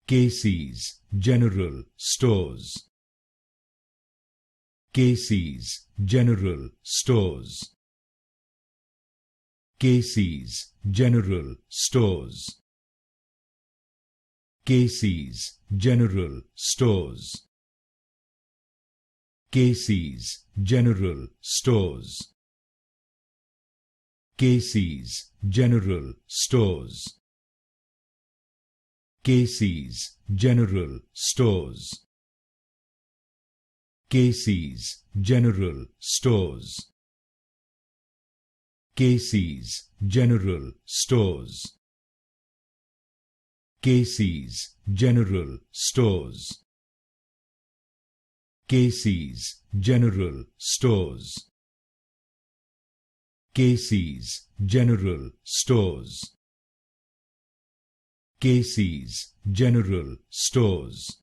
Casey's General Stores. Casey's General Stores. Casey's General Stores. Casey's General Stores. Casey's General Stores. Casey's General Stores. Casey's General Stores. Casey's General Stores. Casey's General Stores. Casey's General Stores. Casey's General Stores. Casey's General Stores. Casey's General Stores.